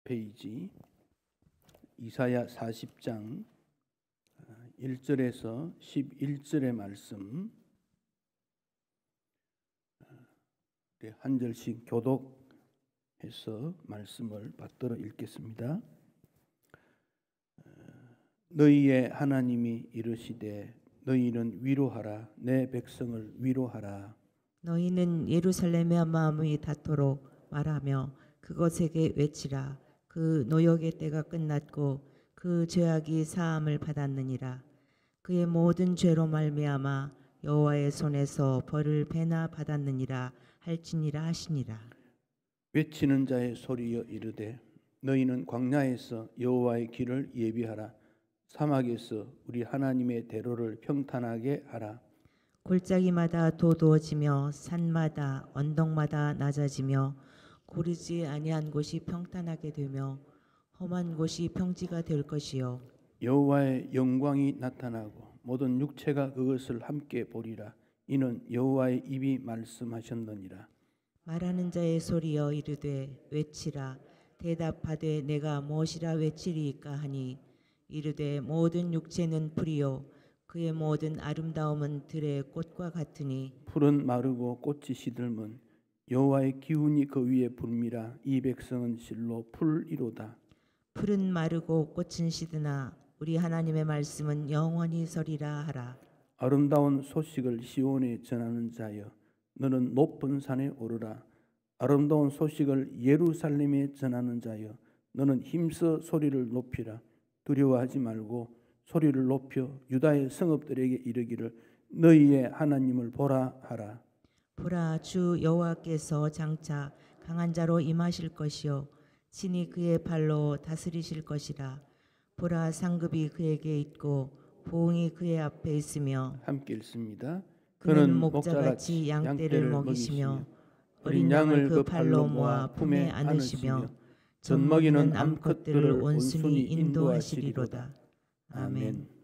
페이지 이사야 40장 1절에서 11절의 말씀 한 절씩 교독해서 말씀을 받들어 읽겠습니다. 너희의 하나님이 이르시되 너희는 위로하라 내 백성을 위로하라. 너희는 예루살렘의 마음이 닿도록 말하며 그것에게 외치라. 그 노역의 때가 끝났고 그 죄악이 사함을 받았느니라. 그의 모든 죄로 말미암아 여호와의 손에서 벌을 배나 받았느니라 할지니라 하시니라. 외치는 자의 소리여 이르되 너희는 광야에서 여호와의 길을 예비하라. 사막에서 우리 하나님의 대로를 평탄하게 하라. 골짜기마다 도두어지며 산마다 언덕마다 낮아지며 고르지 아니한 곳이 평탄하게 되며 험한 곳이 평지가 될 것이요 여호와의 영광이 나타나고 모든 육체가 그것을 함께 보리라. 이는 여호와의 입이 말씀하셨느니라. 말하는 자의 소리여 이르되 외치라. 대답하되 내가 무엇이라 외치리이까 하니 이르되 모든 육체는 풀이요 그의 모든 아름다움은 들의 꽃과 같으니 풀은 마르고 꽃이 시들면 여호와의 기운이 그 위에 불미라. 이 백성은 실로 풀이로다. 풀은 마르고 꽃은 시드나 우리 하나님의 말씀은 영원히 서리라 하라. 아름다운 소식을 시온에 전하는 자여 너는 높은 산에 오르라. 아름다운 소식을 예루살렘에 전하는 자여 너는 힘써 소리를 높이라. 두려워하지 말고 소리를 높여 유다의 성읍들에게 이르기를 너희의 하나님을 보라 하라. 보라 주 여호와께서 장차 강한 자로 임하실 것이요 친히 그의 발로 다스리실 것이라. 보라 상급이 그에게 있고 보응이 그의 앞에 있으며 함께 읽습니다. 그는 목자같이 양떼를 먹이시며 어린 양을 그 팔로 모아 품에 안으시며 젖먹이는 암컷들을 온순히 인도하시리로다. 아멘.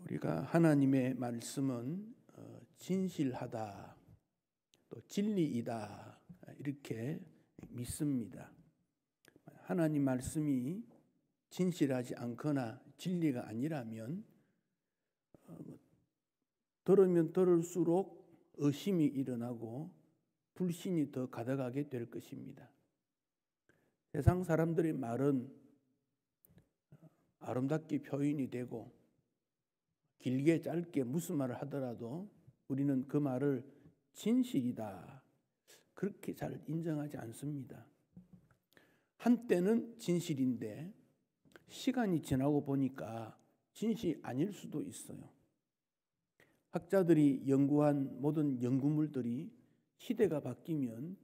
우리가 하나님의 말씀은 진실하다, 또 진리이다 이렇게 믿습니다. 하나님 말씀이 진실하지 않거나 진리가 아니라면 들으면 들을수록 의심이 일어나고 불신이 더 가득하게 될 것입니다. 세상 사람들의 말은 아름답게 표현이 되고 길게 짧게 무슨 말을 하더라도 우리는 그 말을 진실이다 그렇게 잘 인정하지 않습니다. 한때는 진실인데 시간이 지나고 보니까 진실이 아닐 수도 있어요. 학자들이 연구한 모든 연구물들이 시대가 바뀌면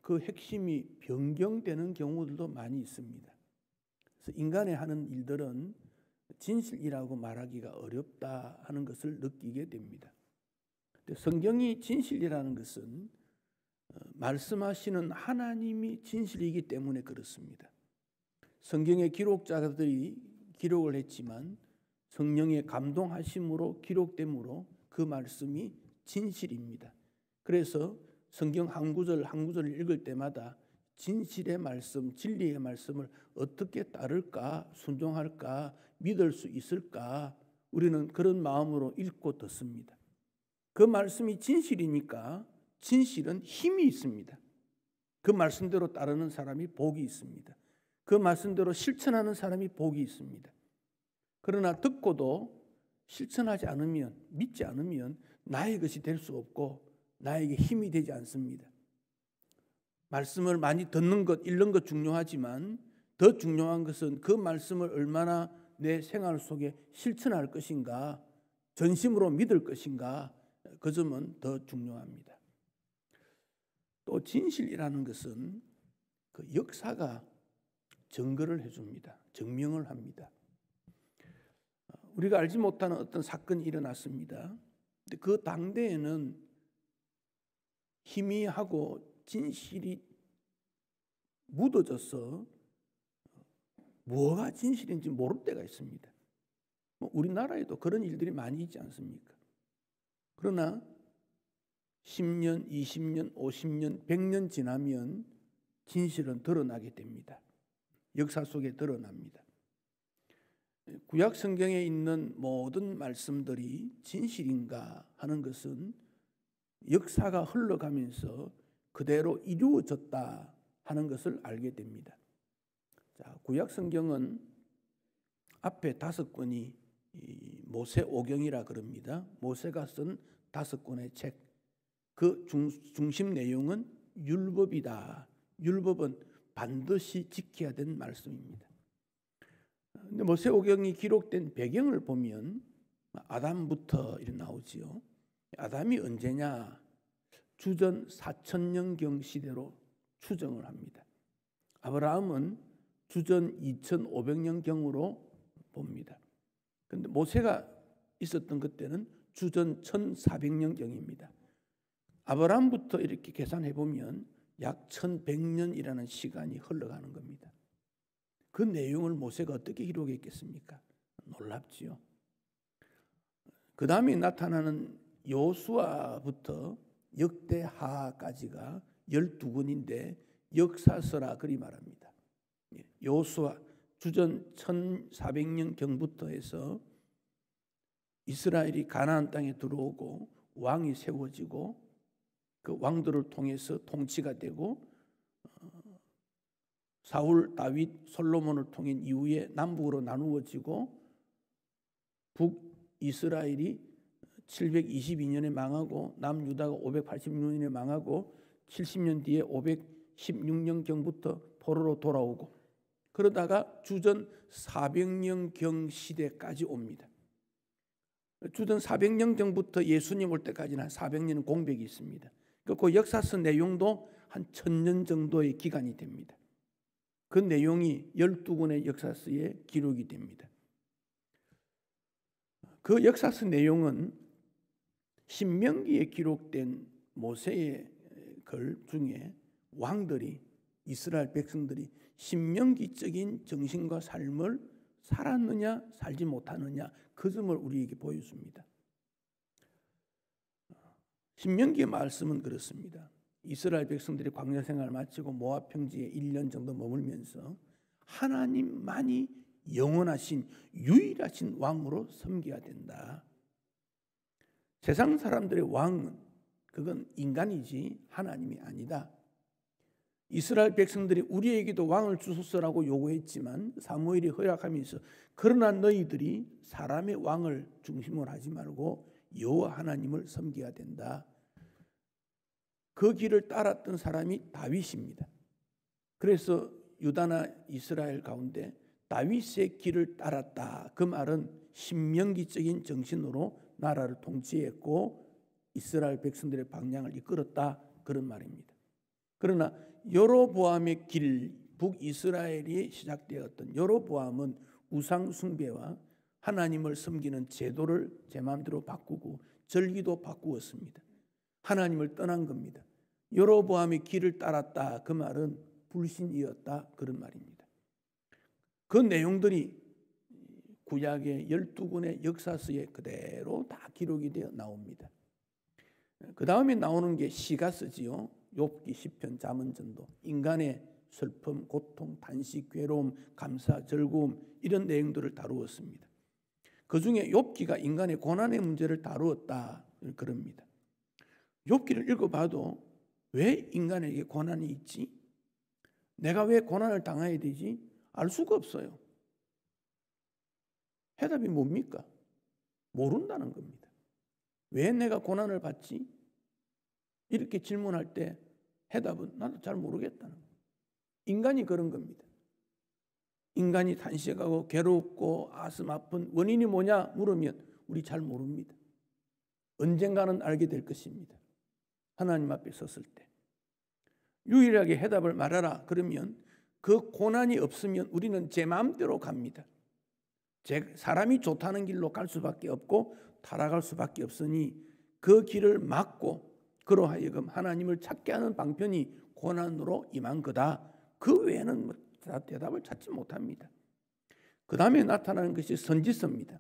그 핵심이 변경되는 경우들도 많이 있습니다. 그래서 인간의 하는 일들은 진실이라고 말하기가 어렵다 하는 것을 느끼게 됩니다. 성경이 진실이라는 것은 말씀하시는 하나님이 진실이기 때문에 그렇습니다. 성경의 기록자들이 기록을 했지만 성령의 감동하심으로 기록되므로 그 말씀이 진실입니다. 그래서 성경 한 구절 한 구절을 읽을 때마다 진실의 말씀, 진리의 말씀을 어떻게 따를까, 순종할까, 믿을 수 있을까 우리는 그런 마음으로 읽고 듣습니다. 그 말씀이 진실이니까 진실은 힘이 있습니다. 그 말씀대로 따르는 사람이 복이 있습니다. 그 말씀대로 실천하는 사람이 복이 있습니다. 그러나 듣고도 실천하지 않으면, 믿지 않으면 나의 것이 될 수 없고 나에게 힘이 되지 않습니다. 말씀을 많이 듣는 것, 읽는 것 중요하지만 더 중요한 것은 그 말씀을 얼마나 내 생활 속에 실천할 것인가, 전심으로 믿을 것인가, 그 점은 더 중요합니다. 또 진실이라는 것은 그 역사가 증거를 해줍니다. 증명을 합니다. 우리가 알지 못하는 어떤 사건이 일어났습니다. 근데 그 당대에는 희미하고 진실이 묻어져서 뭐가 진실인지 모를 때가 있습니다. 우리나라에도 그런 일들이 많이 있지 않습니까? 그러나 10년, 20년, 50년, 100년 지나면 진실은 드러나게 됩니다. 역사 속에 드러납니다. 구약 성경에 있는 모든 말씀들이 진실인가 하는 것은 역사가 흘러가면서 그대로 이루어졌다 하는 것을 알게 됩니다. 자, 구약 성경은 앞에 5권이 모세오경이라 그럽니다. 모세가 쓴 5권의 책. 그 중심 내용은 율법이다. 율법은 반드시 지켜야 되는 말씀입니다. 근데 모세오경이 기록된 배경을 보면 아담부터 이렇게 나오지요. 아담이 언제냐? 주전 4000년경 시대로 추정을 합니다. 아브라함은 주전 2500년경으로 봅니다. 그런데 모세가 있었던 그때는 주전 1400년경입니다. 아브라함부터 이렇게 계산해 보면 약 1100년이라는 시간이 흘러가는 겁니다. 그 내용을 모세가 어떻게 기록했겠습니까? 놀랍지요. 그 다음에 나타나는 여호수아부터 역대하까지가 12권인데 역사서라 그리 말합니다. 여호수아 주전 1400년경부터 해서 이스라엘이 가나안 땅에 들어오고 왕이 세워지고 그 왕들을 통해서 통치가 되고 사울, 다윗, 솔로몬을 통한 이후에 남북으로 나누어지고 북이스라엘이 722년에 망하고 남유다가 586년에 망하고 70년 뒤에 516년경부터 포로로 돌아오고 그러다가 주전 400년경 시대까지 옵니다. 주전 400년경부터 예수님 올 때까지는 한 400년은 공백이 있습니다. 그 역사서 내용도 한 1000년 정도의 기간이 됩니다. 그 내용이 12권의 역사서에 기록이 됩니다. 그 역사서 내용은 신명기에 기록된 모세의 글 중에 왕들이 이스라엘 백성들이 신명기적인 정신과 삶을 살았느냐 살지 못하느냐 그 점을 우리에게 보여줍니다. 신명기의 말씀은 그렇습니다. 이스라엘 백성들이 광야 생활을 마치고 모압 평지에 1년 정도 머물면서 하나님만이 영원하신 유일하신 왕으로 섬겨야 된다. 세상 사람들의 왕은 그건 인간이지 하나님이 아니다. 이스라엘 백성들이 우리에게도 왕을 주소서라고 요구했지만 사무엘이 허락하면서 그러나 너희들이 사람의 왕을 중심으로 하지 말고 여호와 하나님을 섬겨야 된다. 그 길을 따랐던 사람이 다윗입니다. 그래서 유다나 이스라엘 가운데 다윗의 길을 따랐다. 그 말은 신명기적인 정신으로 나라를 통치했고 이스라엘 백성들의 방향을 이끌었다. 그런 말입니다. 그러나 여로보암의 길, 북이스라엘이 시작되었던 여로보암은 우상 숭배와 하나님을 섬기는 제도를 제 마음대로 바꾸고 절기도 바꾸었습니다. 하나님을 떠난 겁니다. 여로보암의 길을 따랐다. 그 말은 불신이었다. 그런 말입니다. 그 내용들이 구약의 12권의 역사서에 그대로 다 기록이 되어 나옵니다. 그 다음에 나오는 게 시가서지요. 욥기, 시편, 잠언전도. 인간의 슬픔, 고통, 단식, 괴로움, 감사, 즐거움 이런 내용들을 다루었습니다. 그 중에 욥기가 인간의 고난의 문제를 다루었다. 그럽니다. 욥기를 읽어봐도 왜 인간에게 고난이 있지? 내가 왜 고난을 당해야 되지? 알 수가 없어요. 해답이 뭡니까? 모른다는 겁니다. 왜 내가 고난을 받지? 이렇게 질문할 때 해답은 나도 잘 모르겠다는 거예요. 인간이 그런 겁니다. 인간이 단식하고 괴롭고 가슴 아픈 원인이 뭐냐 물으면 우리 잘 모릅니다. 언젠가는 알게 될 것입니다. 하나님 앞에 섰을 때. 유일하게 해답을 말하라 그러면 그 고난이 없으면 우리는 제 마음대로 갑니다. 사람이 좋다는 길로 갈 수밖에 없고 타락할 수밖에 없으니 그 길을 막고 그러하여금 하나님을 찾게 하는 방편이 고난으로 임한 거다. 그 외에는 대답을 찾지 못합니다. 그 다음에 나타나는 것이 선지서입니다.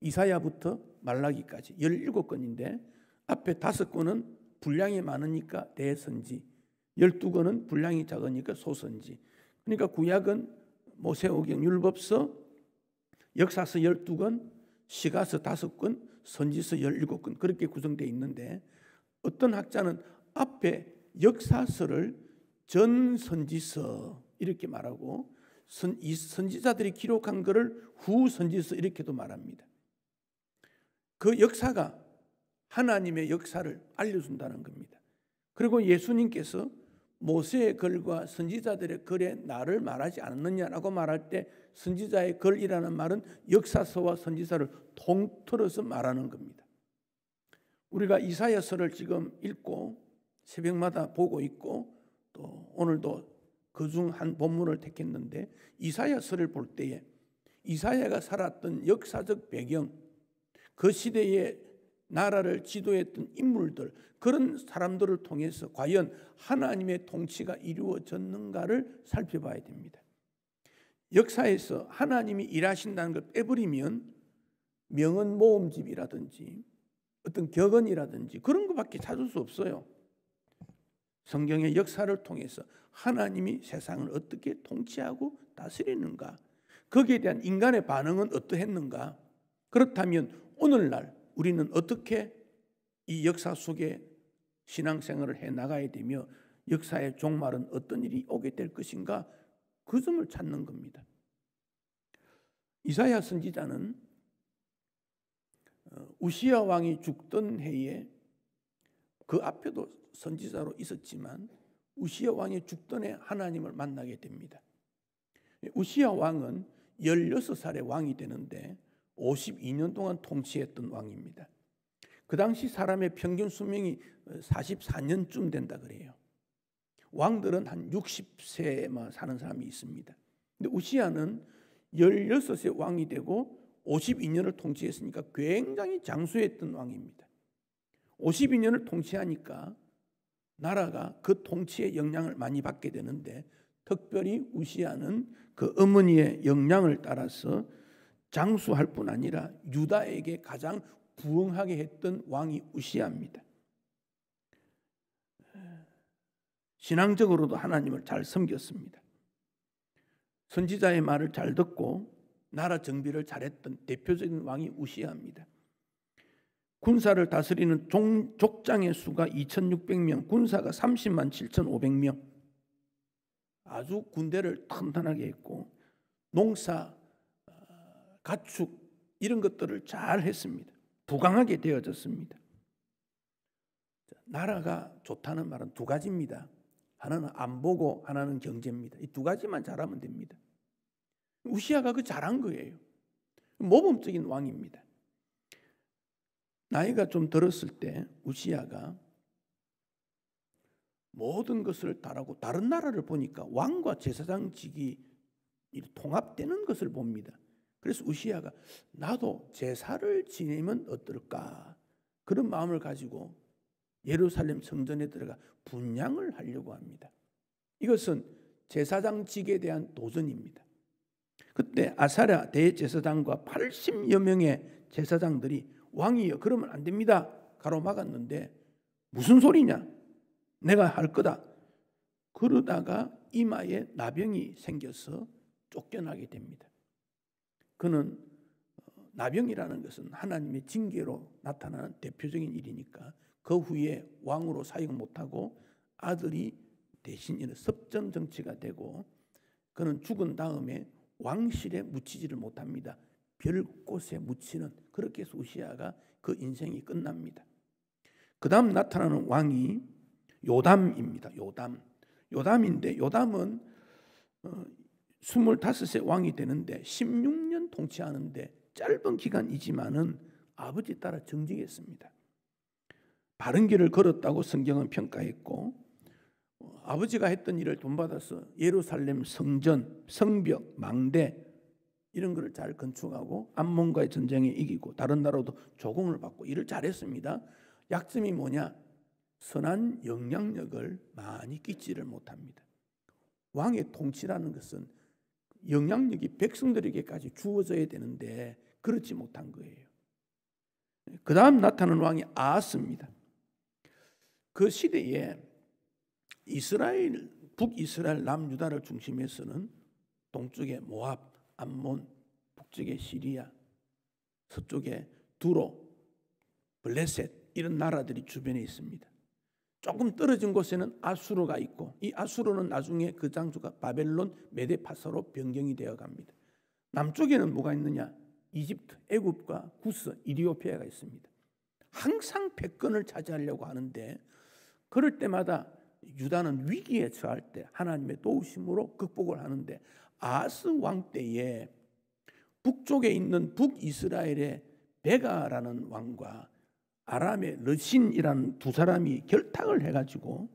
이사야부터 말라기까지 17권인데 앞에 5권은 분량이 많으니까 대선지, 12권은 분량이 작으니까 소선지. 그러니까 구약은 모세오경, 율법서, 역사서 12권, 시가서 5권, 선지서 17권 그렇게 구성되어 있는데, 어떤 학자는 앞에 역사서를 전선지서 이렇게 말하고 이 선지자들이 기록한 것을 후선지서 이렇게도 말합니다. 그 역사가 하나님의 역사를 알려준다는 겁니다. 그리고 예수님께서 모세의 글과 선지자들의 글에 나를 말하지 않았느냐라고 말할 때 선지자의 글이라는 말은 역사서와 선지자를 통틀어서 말하는 겁니다. 우리가 이사야서를 지금 읽고 새벽마다 보고 있고 또 오늘도 그중 한 본문을 택했는데, 이사야서를 볼 때에 이사야가 살았던 역사적 배경, 그 시대에 나라를 지도했던 인물들, 그런 사람들을 통해서 과연 하나님의 통치가 이루어졌는가를 살펴봐야 됩니다. 역사에서 하나님이 일하신다는 걸 빼버리면 명언 모음집이라든지 어떤 격언이라든지 그런 것밖에 찾을 수 없어요. 성경의 역사를 통해서 하나님이 세상을 어떻게 통치하고 다스리는가, 거기에 대한 인간의 반응은 어떠했는가. 그렇다면 오늘날 우리는 어떻게 이 역사 속에 신앙생활을 해나가야 되며 역사의 종말은 어떤 일이 오게 될 것인가, 그 점을 찾는 겁니다. 이사야 선지자는 우시야 왕이 죽던 해에, 그 앞에도 선지자로 있었지만 우시야 왕이 죽던 해 하나님을 만나게 됩니다. 우시야 왕은 16살의 왕이 되는데 52년 동안 통치했던 왕입니다. 그 당시 사람의 평균 수명이 44년쯤 된다 그래요. 왕들은 한 60세만 사는 사람이 있습니다. 근데 우시야는 16세 왕이 되고 52년을 통치했으니까 굉장히 장수했던 왕입니다. 52년을 통치하니까 나라가 그 통치의 영향을 많이 받게 되는데, 특별히 우시야는 그 어머니의 영향을 따라서 장수할 뿐 아니라 유다에게 가장 부응하게 했던 왕이 우시야입니다. 신앙적으로도 하나님을 잘 섬겼습니다. 선지자의 말을 잘 듣고 나라 정비를 잘했던 대표적인 왕이 우시야입니다. 군사를 다스리는 족장의 수가 2,600명, 군사가 30만 7,500명. 아주 군대를 튼튼하게 했고 농사, 가축 이런 것들을 잘 했습니다. 부강하게 되어졌습니다. 나라가 좋다는 말은 두 가지입니다. 하나는 안보고 하나는 경제입니다. 이 두 가지만 잘하면 됩니다. 우시야가 그 잘한 거예요. 모범적인 왕입니다. 나이가 좀 들었을 때 우시야가 모든 것을 다르고, 다른 나라를 보니까 왕과 제사장직이 통합되는 것을 봅니다. 그래서 우시야가 나도 제사를 지내면 어떨까, 그런 마음을 가지고 예루살렘 성전에 들어가 분향을 하려고 합니다. 이것은 제사장직에 대한 도전입니다. 그때 아사랴 대제사장과 80여 명의 제사장들이 왕이여 그러면 안 됩니다 가로막았는데, 무슨 소리냐, 내가 할 거다. 그러다가 이마에 나병이 생겨서 쫓겨나게 됩니다. 그는 나병이라는 것은 하나님의 징계로 나타나는 대표적인 일이니까 그 후에 왕으로 사역 못하고 아들이 대신 이런 섭정 정치가 되고, 그는 죽은 다음에 왕실에 묻히지를 못합니다. 별곳에 묻히는, 그렇게 해서 우시야가 그 인생이 끝납니다. 그 다음 나타나는 왕이 요담입니다. 요담인데 요담은 25세 왕이 되는데 16년 통치하는데 짧은 기간이지만은 아버지 따라 정직했습니다. 바른 길을 걸었다고 성경은 평가했고, 아버지가 했던 일을 본받아서 예루살렘 성전, 성벽, 망대 이런 것을 잘 건축하고 암몬과의 전쟁에 이기고 다른 나라도 조공을 받고 일을 잘했습니다. 약점이 뭐냐? 선한 영향력을 많이 끼치를 못합니다. 왕의 통치라는 것은 영향력이 백성들에게까지 주어져야 되는데 그렇지 못한 거예요. 그 다음 나타나는 왕이 아하스입니다. 그 시대에 이스라엘, 북이스라엘 남유다를 중심해서는 동쪽에 모압, 암몬, 북쪽에 시리아, 서쪽에 두로, 블레셋 이런 나라들이 주변에 있습니다. 조금 떨어진 곳에는 아수르가 있고 이 아수르는 나중에 그 장수가 바벨론, 메데파사로 변경이 되어 갑니다. 남쪽에는 뭐가 있느냐? 이집트, 애굽과 구스, 이디오피아가 있습니다. 항상 패권을 차지하려고 하는데 그럴 때마다 유다는 위기에 처할 때 하나님의 도우심으로 극복을 하는데 아하스 왕 때에 북쪽에 있는 북이스라엘의 베가라는 왕과 아람의 르신이라는 두 사람이 결탁을 해가지고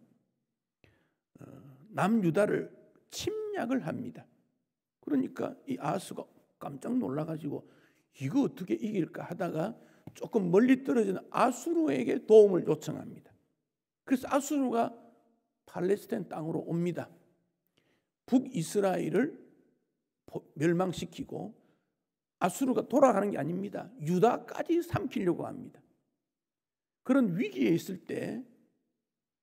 남유다를 침략을 합니다. 그러니까 이 아하스가 깜짝 놀라가지고 이거 어떻게 이길까 하다가 조금 멀리 떨어진 아수르에게 도움을 요청합니다. 그래서 아수르가 팔레스타인 땅으로 옵니다. 북이스라엘을 멸망시키고 아수르가 돌아가는 게 아닙니다. 유다까지 삼키려고 합니다. 그런 위기에 있을 때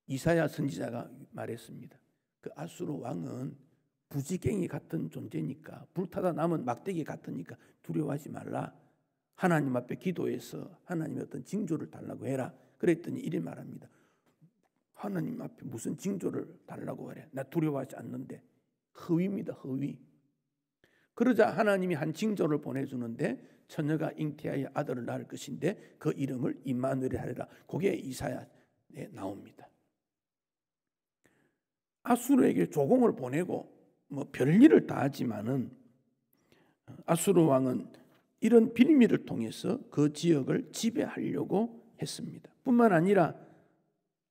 이사야 선지자가 말했습니다. 그 아수르 왕은 부지깽이 같은 존재니까, 불타다 남은 막대기 같으니까 두려워하지 말라. 하나님 앞에 기도해서 하나님의 어떤 징조를 달라고 해라. 그랬더니 이리 말합니다. 하나님 앞에 무슨 징조를 달라고 하래? 나 두려워하지 않는데. 허위입니다. 허위. 그러자 하나님이 한 징조를 보내주는데 처녀가 잉태하여 아들을 낳을 것인데 그 이름을 임마누엘 하리라. 그게 이사야에 나옵니다. 아수르에게 조공을 보내고 뭐 별일을 다 하지만은 아수르 왕은 이런 빌미를 통해서 그 지역을 지배하려고 했습니다. 뿐만 아니라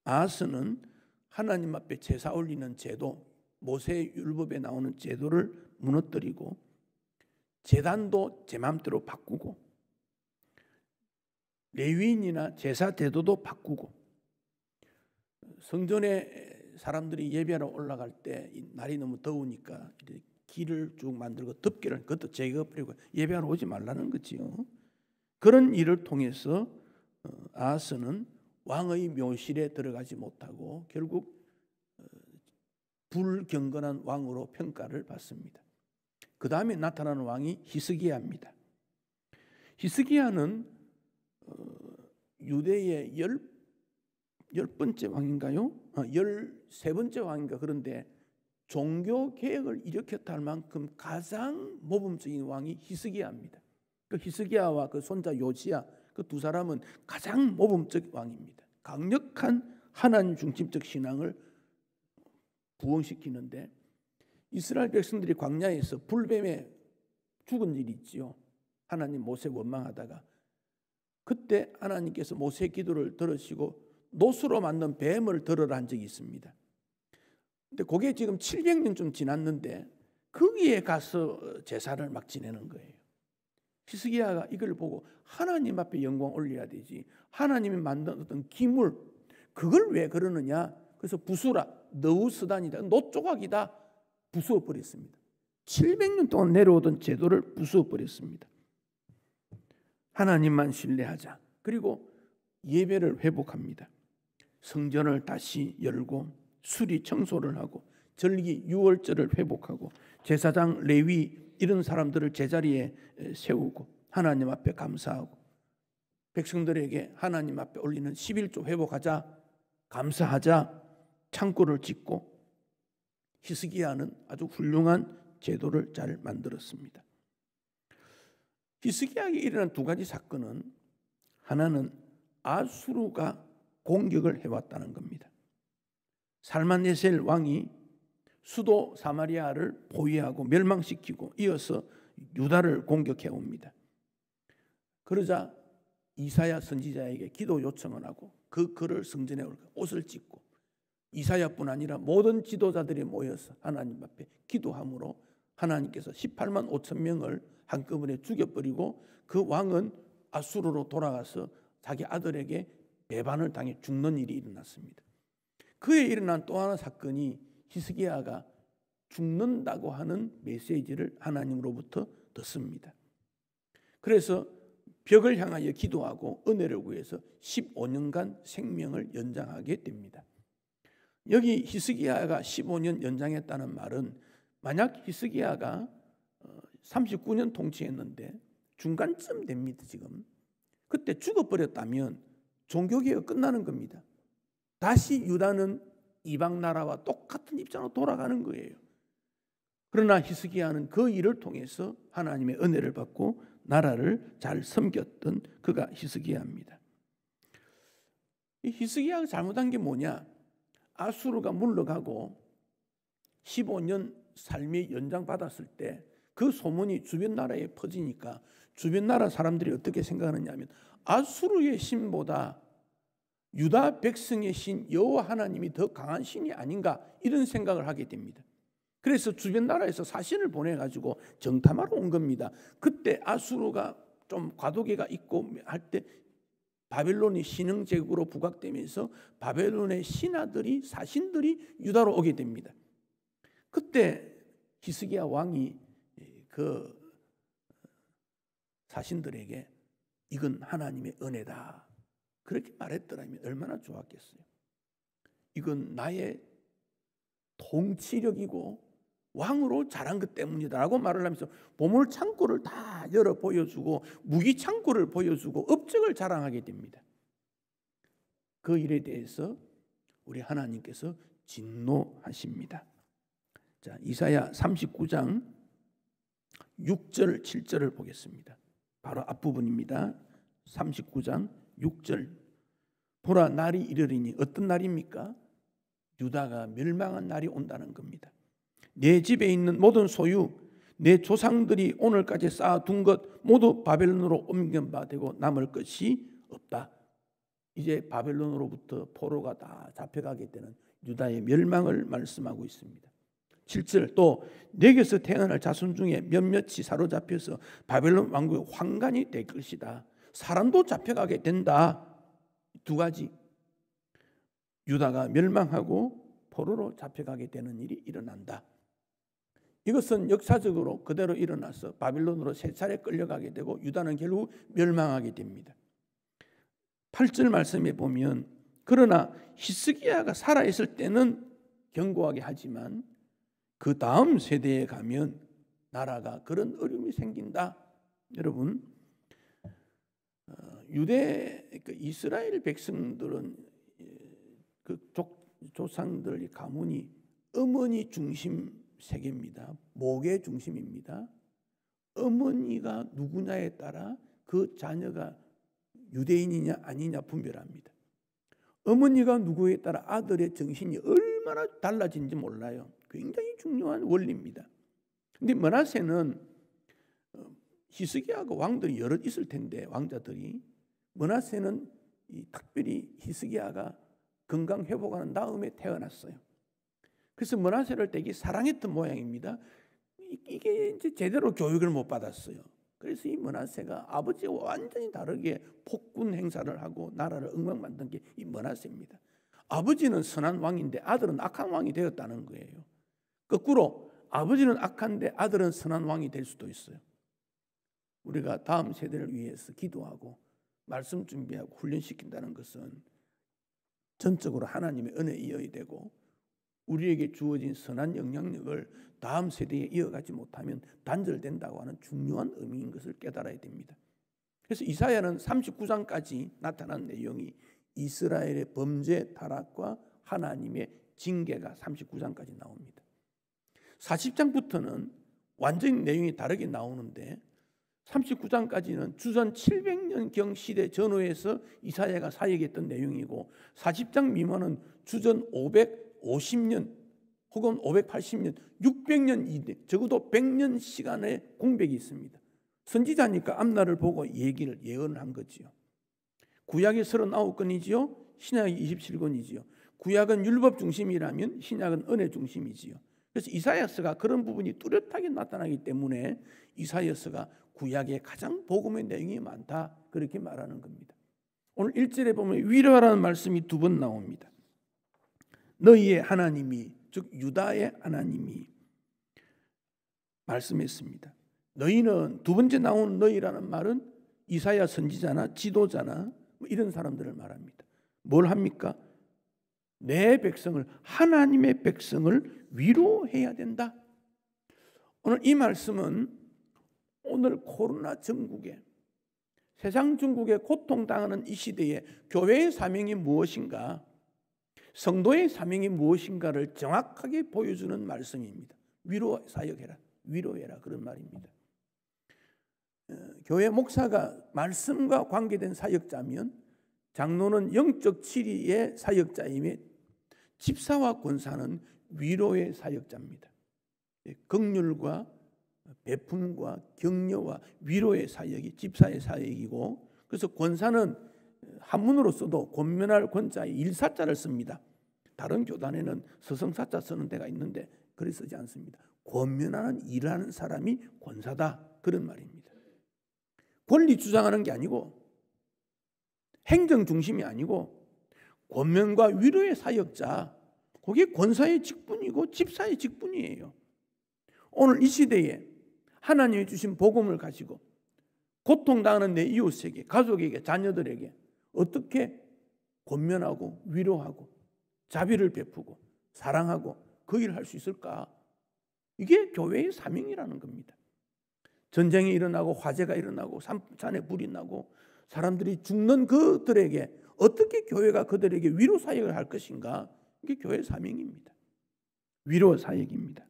아하스는 하나님 앞에 제사 올리는 제도, 모세 율법에 나오는 제도를 무너뜨리고 제단도 제 마음대로 바꾸고 레위인이나 제사 제도도 바꾸고 성전에 사람들이 예배하러 올라갈 때 날이 너무 더우니까 길을 쭉 만들고 덮개를 그것도 제거해버리고 예배하러 오지 말라는 거지요. 그런 일을 통해서 아하스는 왕의 묘실에 들어가지 못하고 결국 불경건한 왕으로 평가를 받습니다. 그 다음에 나타나는 왕이 히스기야입니다. 히스기야는 유대의 10번째 왕인가요? 13번째 왕인가. 그런데 종교개혁을 일으켰다 할 만큼 가장 모범적인 왕이 히스기야입니다. 그 히스기야와 그 손자 요시야 그 두 사람은 가장 모범적 왕입니다. 강력한 하나님 중심적 신앙을 부흥시키는데 이스라엘 백성들이 광야에서 불뱀에 죽은 일이 있지요. 하나님 모세 원망하다가 그때 하나님께서 모세의 기도를 들으시고 노수로 만든 뱀을 들으라 한 적이 있습니다. 근데 그게 지금 700년 좀 지났는데 거기에 가서 제사를 막 지내는 거예요. 히스기야가 이걸 보고 하나님 앞에 영광 올려야 되지. 하나님이 만든 어떤 기물 그걸 왜 그러느냐. 그래서 부수라. 너우스단이다. 노조각이다. 부수어버렸습니다. 700년 동안 내려오던 제도를 부수어버렸습니다. 하나님만 신뢰하자. 그리고 예배를 회복합니다. 성전을 다시 열고 수리 청소를 하고 절기 유월절을 회복하고 제사장 레위 이런 사람들을 제자리에 세우고 하나님 앞에 감사하고 백성들에게 하나님 앞에 올리는 11조 회복하자, 감사하자, 창고를 짓고 히스기야는 아주 훌륭한 제도를 잘 만들었습니다. 히스기야에게 일어난 두 가지 사건은 하나는 아수르가 공격을 해왔다는 겁니다. 살만네셀 왕이 수도 사마리아를 포위하고 멸망시키고 이어서 유다를 공격해 옵니다. 그러자 이사야 선지자에게 기도 요청을 하고 그 글을 성전에 올리고 옷을 찢고 이사야뿐 아니라 모든 지도자들이 모여서 하나님 앞에 기도함으로 하나님께서 18만 5천 명을 한꺼번에 죽여버리고 그 왕은 아수르로 돌아가서 자기 아들에게 배반을 당해 죽는 일이 일어났습니다. 그에 일어난 또 하나 사건이 히스기야가 죽는다고 하는 메시지를 하나님으로부터 듣습니다. 그래서 벽을 향하여 기도하고 은혜를 구해서 15년간 생명을 연장하게 됩니다. 여기 히스기야가 15년 연장했다는 말은 만약 히스기야가 39년 통치했는데 중간쯤 됩니다. 지금 그때 죽어버렸다면 종교개혁 끝나는 겁니다. 다시 유다는 이방 나라와 똑같은 입장으로 돌아가는 거예요. 그러나 히스기야는 그 일을 통해서 하나님의 은혜를 받고 나라를 잘 섬겼던 그가 히스기야입니다. 이 히스기야가 잘못한 게 뭐냐? 아수르가 물러가고 15년 삶이 연장받았을 때 그 소문이 주변 나라에 퍼지니까 주변 나라 사람들이 어떻게 생각하느냐 하면 아수르의 신보다 유다 백성의 신 여호와 하나님이 더 강한 신이 아닌가 이런 생각을 하게 됩니다. 그래서 주변 나라에서 사신을 보내가지고 정탐하러 온 겁니다. 그때 아수르가 좀 과도기가 있고 할 때 바벨론이 신흥제국으로 부각되면서 바벨론의 신하들이 사신들이 유다로 오게 됩니다. 그때 히스기야 왕이 그 사신들에게 이건 하나님의 은혜다 그렇게 말했더라면 얼마나 좋았겠어요. 이건 나의 통치력이고 왕으로 자란 것 때문이다라고 말을 하면서 보물 창고를 다 열어 보여주고 무기 창고를 보여주고 업적을 자랑하게 됩니다. 그 일에 대해서 우리 하나님께서 진노하십니다. 자, 이사야 39장 6절 7절을 보겠습니다. 바로 앞부분입니다. 39장 6절. 보라 날이 이르리니 어떤 날입니까? 유다가 멸망한 날이 온다는 겁니다. 내 집에 있는 모든 소유, 내 조상들이 오늘까지 쌓아둔 것 모두 바벨론으로 옮겨되고 남을 것이 없다. 이제 바벨론으로부터 포로가 다 잡혀가게 되는 유다의 멸망을 말씀하고 있습니다. 7절 또 내게서 태어날 자손 중에 몇몇이 사로잡혀서 바벨론 왕국의 환관이 될 것이다. 사람도 잡혀가게 된다. 두 가지. 유다가 멸망하고 포로로 잡혀가게 되는 일이 일어난다. 이것은 역사적으로 그대로 일어나서 바빌론으로 세 차례 끌려가게 되고 유다는 결국 멸망하게 됩니다. 8절 말씀에 보면 그러나 히스기야가 살아있을 때는 견고하게 하지만 그 다음 세대에 가면 나라가 그런 어려움이 생긴다. 여러분 유대 이스라엘 백성들은 그 조상들의 가문이 어머니 중심 세계입니다. 목의 중심입니다. 어머니가 누구냐에 따라 그 자녀가 유대인이냐 아니냐 분별합니다. 어머니가 누구에 따라 아들의 정신이 얼마나 달라진지 몰라요. 굉장히 중요한 원리입니다. 그런데 므낫세는 히스기야가 왕들이 여럿 있을 텐데 왕자들이 므낫세는 특별히 히스기야가 건강 회복하는 다음에 태어났어요. 그래서 므낫세를 되게 사랑했던 모양입니다. 이게 이제 제대로 교육을 못 받았어요. 그래서 이 므낫세가 아버지와 완전히 다르게 폭군 행사를 하고 나라를 엉망만든 게 이 므낫세입니다. 아버지는 선한 왕인데 아들은 악한 왕이 되었다는 거예요. 거꾸로 아버지는 악한데 아들은 선한 왕이 될 수도 있어요. 우리가 다음 세대를 위해서 기도하고 말씀 준비하고 훈련시킨다는 것은 전적으로 하나님의 은혜에 이어야 되고 우리에게 주어진 선한 영향력을 다음 세대에 이어가지 못하면 단절된다고 하는 중요한 의미인 것을 깨달아야 됩니다. 그래서 이사야는 39장까지 나타난 내용이 이스라엘의 범죄 타락과 하나님의 징계가 39장까지 나옵니다. 40장부터는 완전히 내용이 다르게 나오는데 39장까지는 주전 700년경 시대 전후에서 이사야가 사역했던 내용이고 40장 미만은 주전 550년 혹은 580년, 600년 이내 적어도 100년 시간의 공백이 있습니다. 선지자니까 앞날을 보고 얘기를 예언을 한 거지요. 구약이 39권이지요. 신약이 27권이지요. 구약은 율법 중심이라면 신약은 은혜 중심이지요. 그래서 이사야서가 그런 부분이 뚜렷하게 나타나기 때문에 이사야서가 구약의 가장 복음의 내용이 많다 그렇게 말하는 겁니다. 오늘 1절에 보면 위로하라는 말씀이 두 번 나옵니다. 너희의 하나님이 즉 유다의 하나님이 말씀했습니다. 너희는 두 번째 나오는 너희라는 말은 이사야 선지자나 지도자나 이런 사람들을 말합니다. 뭘 합니까? 내 백성을, 하나님의 백성을 위로해야 된다. 오늘 이 말씀은 오늘 코로나 전국에, 세상 전국에 고통당하는 이 시대에 교회의 사명이 무엇인가, 성도의 사명이 무엇인가를 정확하게 보여주는 말씀입니다. 위로 사역해라, 위로해라, 그런 말입니다. 교회 목사가 말씀과 관계된 사역자면 장로는 영적 치리의 사역자이며 집사와 권사는 위로의 사역자입니다. 긍휼과 베품과 격려와 위로의 사역이 집사의 사역이고, 그래서 권사는 한문으로서도 권면할 권자의 일사자를 씁니다. 다른 교단에는 서성사자 쓰는 데가 있는데 그리 쓰지 않습니다. 권면하는 일하는 사람이 권사다, 그런 말입니다. 권리 주장하는 게 아니고 행정 중심이 아니고 권면과 위로의 사역자, 그게 권사의 직분이고 집사의 직분이에요. 오늘 이 시대에 하나님이 주신 복음을 가지고 고통당하는 내 이웃에게, 가족에게, 자녀들에게 어떻게 권면하고 위로하고 자비를 베푸고 사랑하고 그 일을 할 수 있을까? 이게 교회의 사명이라는 겁니다. 전쟁이 일어나고 화재가 일어나고 산에 불이 나고 사람들이 죽는 그들에게 어떻게 교회가 그들에게 위로 사역을 할 것인가? 이게 교회의 사명입니다. 위로 사역입니다.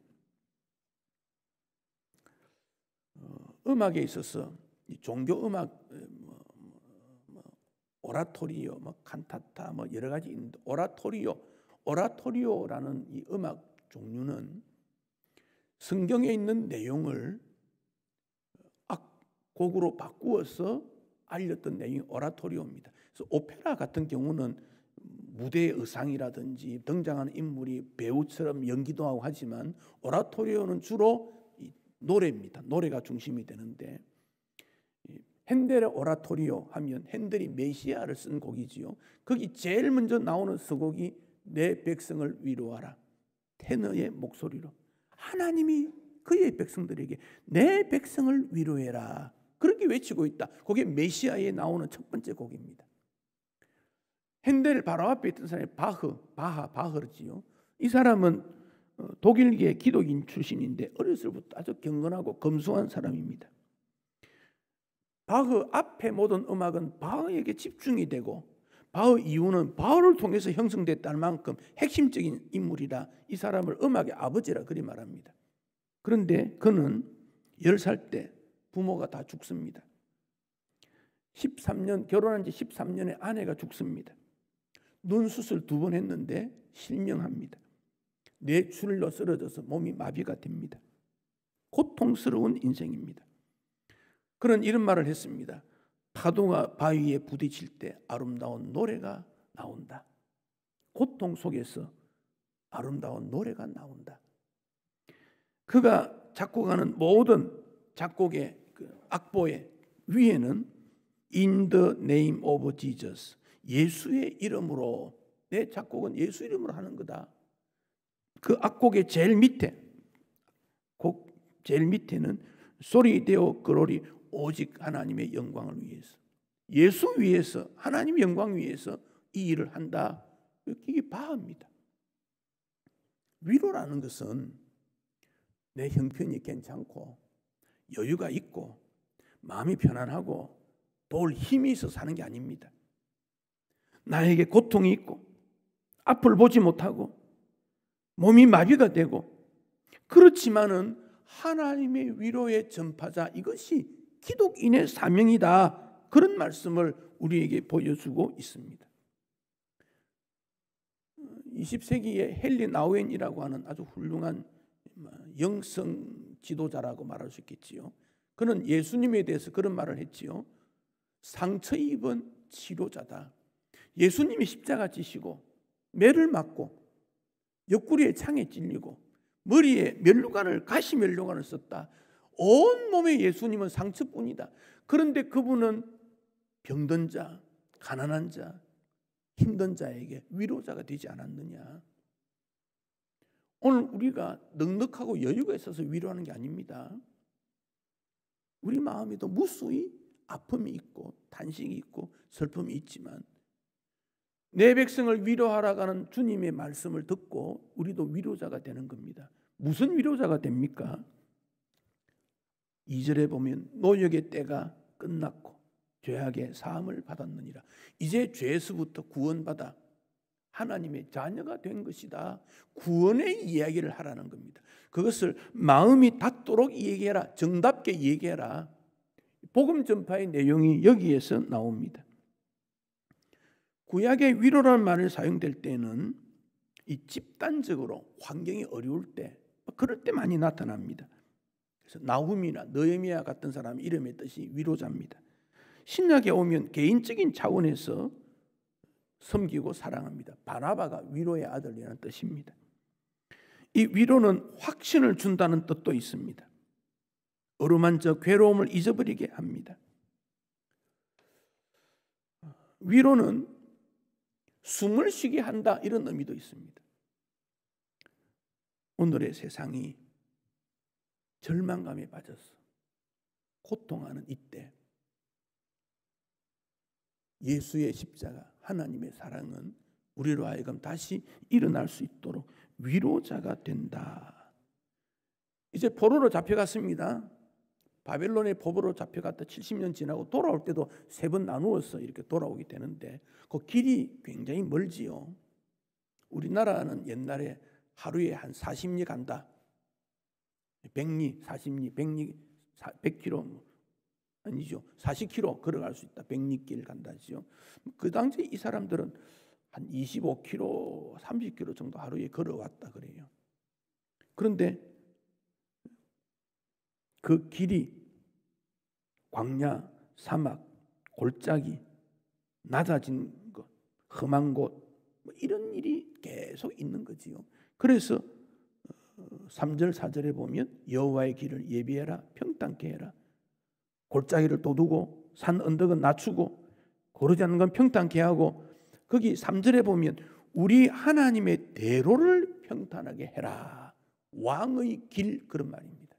음악에 있어서 종교 음악, 오라토리오, 칸타타, 여러 가지 있는데 오라토리오라는 이 음악 종류는 성경에 있는 내용을 악곡으로 바꾸어서 알렸던 내용이 오라토리오입니다. 그래서 오페라 같은 경우는 무대의 의상이라든지 등장하는 인물이 배우처럼 연기도 하고 하지만 오라토리오는 주로 노래입니다. 노래가 중심이 되는데, 핸델의 오라토리오 하면 핸델이 메시아를 쓴 곡이지요. 거기 제일 먼저 나오는 서곡이 내 백성을 위로하라. 테너의 목소리로 하나님이 그의 백성들에게 내 백성을 위로해라, 그렇게 외치고 있다. 그게 메시아에 나오는 첫 번째 곡입니다. 핸델 바로 앞에 있던 사람이 바흐르지요. 이 사람은 독일계 기독인 출신인데 어렸을 때부터 아주 경건하고 검소한 사람입니다. 바흐 앞에 모든 음악은 바흐에게 집중이 되고 바흐 이후는 바흐를 통해서 형성됐다는 만큼 핵심적인 인물이라 이 사람을 음악의 아버지라 그리 말합니다. 그런데 그는 10살 때 부모가 다 죽습니다. 13년, 결혼한 지 13년에 아내가 죽습니다. 눈 수술 2번 했는데 실명합니다. 뇌출혈로 쓰러져서 몸이 마비가 됩니다. 고통스러운 인생입니다. 그는 이런 말을 했습니다. 파도가 바위에 부딪힐 때 아름다운 노래가 나온다. 고통 속에서 아름다운 노래가 나온다. 그가 작곡하는 모든 작곡의 악보의 위에는 In the name of Jesus, 예수의 이름으로, 내 작곡은 예수 이름으로 하는 거다. 그 악곡의 제일 밑에, 곡 제일 밑에는 소리 데오 글로리, 오직 하나님의 영광을 위해서, 예수 위해서, 하나님 영광 위해서 이 일을 한다. 이게 바흐입니다. 위로라는 것은 내 형편이 괜찮고 여유가 있고 마음이 편안하고 도울 힘이 있어서 하는 게 아닙니다. 나에게 고통이 있고 앞을 보지 못하고 몸이 마비가 되고, 그렇지만은 하나님의 위로의 전파자, 이것이 기독인의 사명이다. 그런 말씀을 우리에게 보여주고 있습니다. 20세기의 헨리 나우엔이라고 하는 아주 훌륭한 영성 지도자라고 말할 수 있겠지요. 그는 예수님에 대해서 그런 말을 했지요. 상처 입은 치료자다. 예수님이 십자가 지시고 매를 맞고 옆구리에 창에 찔리고 머리에 면류관을, 가시 면류관을 썼다. 온 몸에 예수님은 상처뿐이다. 그런데 그분은 병든 자, 가난한 자, 힘든 자에게 위로자가 되지 않았느냐. 오늘 우리가 넉넉하고 여유가 있어서 위로하는 게 아닙니다. 우리 마음에도 무수히 아픔이 있고 탄식이 있고 슬픔이 있지만 내 백성을 위로하라고 하는 주님의 말씀을 듣고 우리도 위로자가 되는 겁니다. 무슨 위로자가 됩니까? 2절에 보면 노역의 때가 끝났고 죄악의 사함을 받았느니라. 이제 죄에서부터 구원받아 하나님의 자녀가 된 것이다. 구원의 이야기를 하라는 겁니다. 그것을 마음이 닿도록 얘기해라. 정답게 얘기해라. 복음 전파의 내용이 여기에서 나옵니다. 구약의 위로라는 말을 사용될 때는 이 집단적으로 환경이 어려울 때, 그럴 때 많이 나타납니다. 그래서 나훔이나 느헤미야 같은 사람 이름의 뜻이 위로자입니다. 신약에 오면 개인적인 차원에서 섬기고 사랑합니다. 바나바가 위로의 아들이라는 뜻입니다. 이 위로는 확신을 준다는 뜻도 있습니다. 어루만져 괴로움을 잊어버리게 합니다. 위로는 숨을 쉬게 한다, 이런 의미도 있습니다. 오늘의 세상이 절망감에 빠져서 고통하는 이때 예수의 십자가, 하나님의 사랑은 우리로 하여금 다시 일어날 수 있도록 위로자가 된다. 이제 포로로 잡혀갔습니다. 바벨론의 포로로 잡혀갔다 70년 지나고 돌아올 때도 3번 나누어서 이렇게 돌아오게 되는데 그 길이 굉장히 멀지요. 우리나라는 옛날에 하루에 한 40리 간다. 100리, 40리, 100리, 100km 아니죠. 40km 걸어갈 수 있다. 100리길 간다죠. 그 당시에 이 사람들은 한 25km, 30km 정도 하루에 걸어왔다 그래요. 그런데 그 길이 광야, 사막, 골짜기, 낮아진 것, 험한 곳, 이런 일이 계속 있는 거지요. 그래서 3절, 4절에 보면 여호와의 길을 예비해라, 평탄케 해라. 골짜기를 돋우고 산 언덕은 낮추고 고르지 않는 건 평탄케 하고, 거기 3절에 보면 우리 하나님의 대로를 평탄하게 해라. 왕의 길, 그런 말입니다.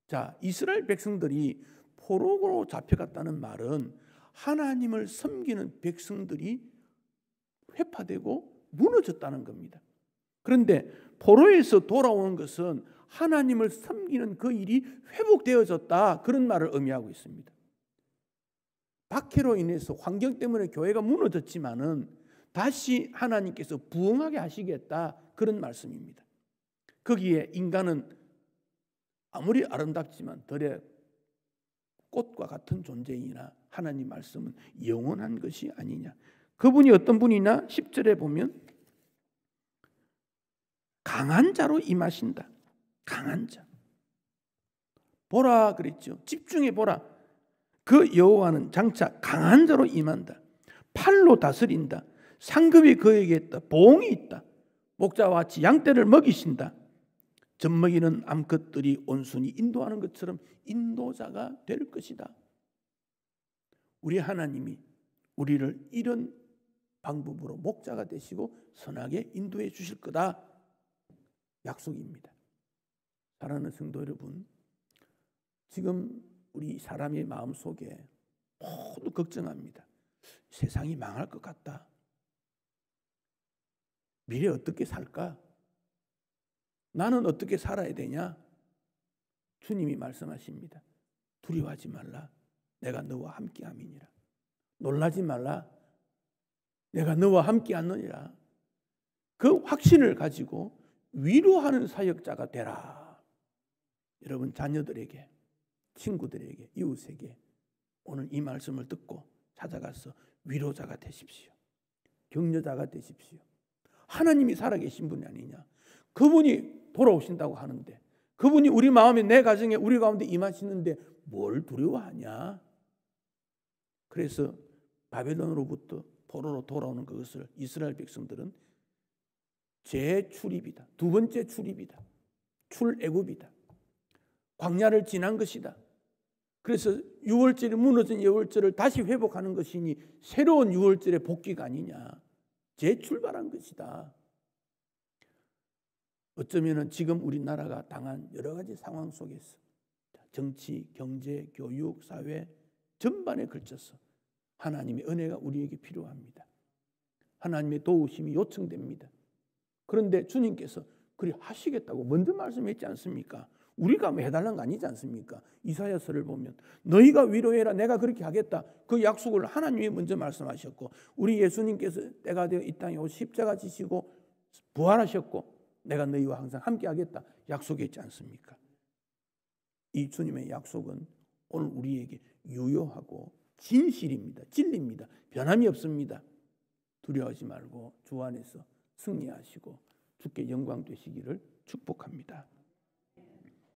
자, 이스라엘 백성들이 포로로 잡혀갔다는 말은 하나님을 섬기는 백성들이 회파되고 무너졌다는 겁니다. 그런데 포로에서 돌아오는 것은 하나님을 섬기는 그 일이 회복되어졌다, 그런 말을 의미하고 있습니다. 박해로 인해서 환경 때문에 교회가 무너졌지만은 다시 하나님께서 부흥하게 하시겠다, 그런 말씀입니다. 거기에 인간은 아무리 아름답지만 덜의 꽃과 같은 존재이나 하나님 말씀은 영원한 것이 아니냐. 그분이 어떤 분이냐? 10절에 보면 강한 자로 임하신다. 강한 자. 보라 그랬죠. 집중해 보라. 그 여호와는 장차 강한 자로 임한다. 팔로 다스린다. 상급이 그에게 있다. 보응이 있다. 목자와 같이 양떼를 먹이신다. 젖먹이는 암컷들이 온순히 인도하는 것처럼 인도자가 될 것이다. 우리 하나님이 우리를 이런 방법으로 목자가 되시고 선하게 인도해 주실 거다. 약속입니다. 사랑하는 성도 여러분, 지금 우리 사람의 마음속에 모두 걱정합니다. 세상이 망할 것 같다. 미래 어떻게 살까? 나는 어떻게 살아야 되냐? 주님이 말씀하십니다. 두려워하지 말라. 내가 너와 함께함이니라. 놀라지 말라. 내가 너와 함께하느니라. 그 확신을 가지고 위로하는 사역자가 되라. 여러분 자녀들에게, 친구들에게, 이웃에게 오늘 이 말씀을 듣고 찾아가서 위로자가 되십시오. 격려자가 되십시오. 하나님이 살아계신 분이 아니냐. 그분이 돌아오신다고 하는데, 그분이 우리 마음에, 내 가정에, 우리 가운데 임하시는데 뭘 두려워하냐. 그래서 바벨론으로부터 포로로 돌아오는 그것을 이스라엘 백성들은 재출입이다. 두 번째 출입이다. 출애굽이다. 광야를 지난 것이다. 그래서 유월절이 무너진 유월절을 다시 회복하는 것이니 새로운 유월절의 복귀가 아니냐. 재출발한 것이다. 어쩌면 지금 우리나라가 당한 여러 가지 상황 속에서 정치, 경제, 교육, 사회 전반에 걸쳐서 하나님의 은혜가 우리에게 필요합니다. 하나님의 도우심이 요청됩니다. 그런데 주님께서 그리 하시겠다고 먼저 말씀했지 않습니까? 우리가 뭐 해달라는 거 아니지 않습니까? 이사야서를 보면 너희가 위로해라 내가 그렇게 하겠다. 그 약속을 하나님이 먼저 말씀하셨고 우리 예수님께서 때가 되어 이 땅에 오셔 십자가 지시고 부활하셨고 내가 너희와 항상 함께 하겠다 약속했지 않습니까? 이 주님의 약속은 오늘 우리에게 유효하고 진실입니다. 진리입니다. 변함이 없습니다. 두려워하지 말고 주 안에서 승리하시고 주께 영광 되시기를 축복합니다.